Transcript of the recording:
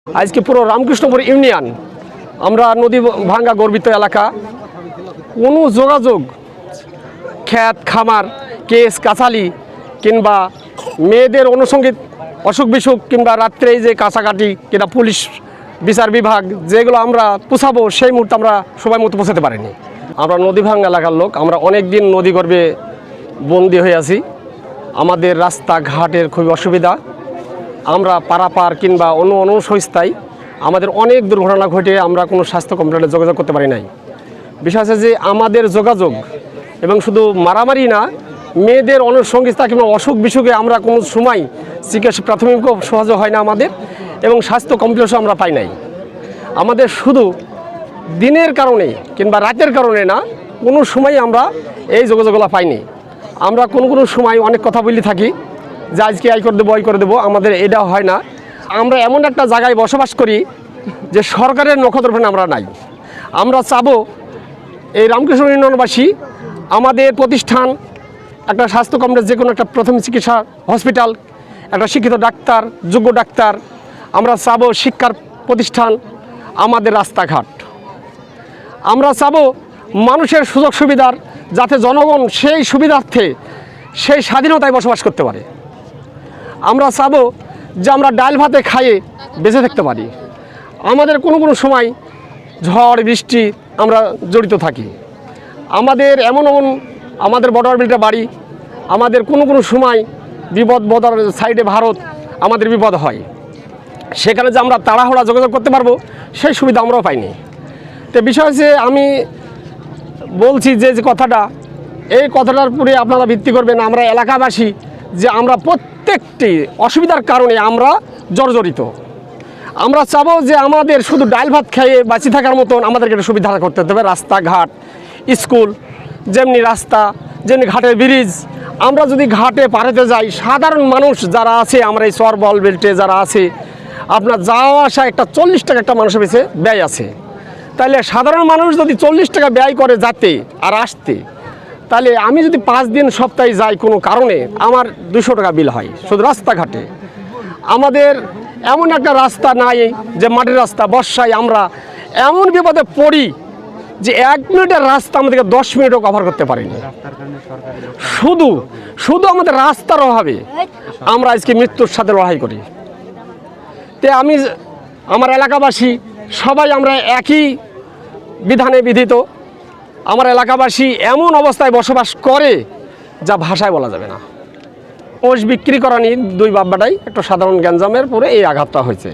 আজকে পুরো রামকৃষ্ণপুর ইউনিয়ন আমরা নদী ভাঙ্গা গর্বিত এলাকা। কোনো যোগাযোগ ক্ষেত খামার কেস কাছালি কিংবা মেয়েদের অনুষঙ্গিক অসুখ বিসুখ কিংবা রাত্রে যে কাছাকাটি কিংবা পুলিশ বিচার বিভাগ যেগুলো আমরা পোষাবো সেই মুহূর্তে আমরা সময় মতো পৌঁছাতে পারিনি। আমরা নদী ভাঙ্গা এলাকার লোক, আমরা অনেক দিন নদী গর্ভে বন্দী হয়ে আছি। আমাদের রাস্তাঘাটের খুবই অসুবিধা। আমরা পারাপার কিংবা অন্য সংস্থায় আমাদের অনেক দুর্ঘটনা ঘটে আমরা কোনো স্বাস্থ্য কমপ্লেন্টে যোগাযোগ করতে পারি নাই। বিষয় আছে যে আমাদের যোগাযোগ এবং শুধু মারামারি না, মেয়েদের অনুসংস্থা কিংবা অসুখ বিসুখে আমরা কোনো সময় চিকিৎসা প্রাথমিক সহজ হয় না আমাদের, এবং স্বাস্থ্য কমপ্লেক্সও আমরা পাই নাই। আমাদের শুধু দিনের কারণে কিংবা রাতের কারণে না, কোনো সময় আমরা এই যোগাযোগগুলো পাইনি। আমরা কোনো সময় অনেক কথা বলি থাকি যে আজকে এই করে দেবো ওই করে দেবো, আমাদের এটা হয় না। আমরা এমন একটা জায়গায় বসবাস করি যে সরকারের নখদর্পণে আমরা নাই। আমরা চাবো এই রামকৃষ্ণ ইউনিয়নবাসী আমাদের প্রতিষ্ঠান, একটা স্বাস্থ্য কমপ্লেক্স, যে কোনো একটা প্রাথমিক চিকিৎসা হসপিটাল, একটা শিক্ষিত ডাক্তার, যোগ্য ডাক্তার, আমরা চাবো শিক্ষার প্রতিষ্ঠান, আমাদের রাস্তাঘাট। আমরা চাবো মানুষের সুযোগ সুবিধার, যাতে জনগণ সেই সুবিধার্থে সেই স্বাধীনতায় বসবাস করতে পারে। আমরা চাবো যে আমরা ডাল ভাতে খাইয়ে বেঁচে থাকতে পারি। আমাদের কোনো সময় ঝড় বৃষ্টি আমরা জড়িত থাকি। আমাদের এমন আমাদের বর্ডার বিলটা বাড়ি, আমাদের কোনো সময় বিপদ বর্ডার সাইডে ভারত, আমাদের বিপদ হয়। সেখানে যে আমরা তাড়াহুড়া যোগাযোগ করতে পারবো সেই সুবিধা আমরাও পাইনি। তো বিষয় হচ্ছে, আমি বলছি যে কথাটা, এই কথাটার উপরে আপনারা ভিত্তি করবেন। আমরা এলাকাবাসী যে আমরা প্রত্যেকটি অসুবিধার কারণে আমরা জর্জরিত। আমরা চাবো যে আমাদের শুধু ডাল ভাত খেয়ে বাঁচি থাকার মতন আমাদেরকে একটা সুবিধা করতে হবে। রাস্তাঘাট, স্কুল, যেমনি রাস্তা, যেমনি ঘাটের ব্রিজ। আমরা যদি ঘাটে পাড়াতে যাই, সাধারণ মানুষ যারা আছে, আমরা এই চরবল বেল্টে যারা আছে, আপনার যাওয়া আসা একটা 40 টাকা একটা মানুষের পিছনে ব্যয় আছে। তাহলে সাধারণ মানুষ যদি 40 টাকা ব্যয় করে যেতে আর আসতে, তাহলে আমি যদি 5 দিন সপ্তাহে যাই কোনো কারণে, আমার 200 টাকা বিল হয় শুধু রাস্তাঘাটে। আমাদের এমন একটা রাস্তা নাই যে মাটির রাস্তা, বর্ষায় আমরা এমন বিপদে পড়ি যে 1 মিনিটের রাস্তা আমাদেরকে 10 মিনিটও কভার করতে পারিনি। শুধু আমাদের রাস্তার অভাবে আমরা আজকে মৃত্যুর সাথে লড়াই করি। তে আমি আমার এলাকাবাসী সবাই আমরা একই বিধানে বিধিত। আমার এলাকাবাসী এমন অবস্থায় বসবাস করে যা ভাষায় বলা যাবে না। মোষ বিক্রি করা নিয়ে 2 বাব্বাটাই একটা সাধারণ গ্যাঞ্জামের পরে এই আঘাতটা হয়েছে।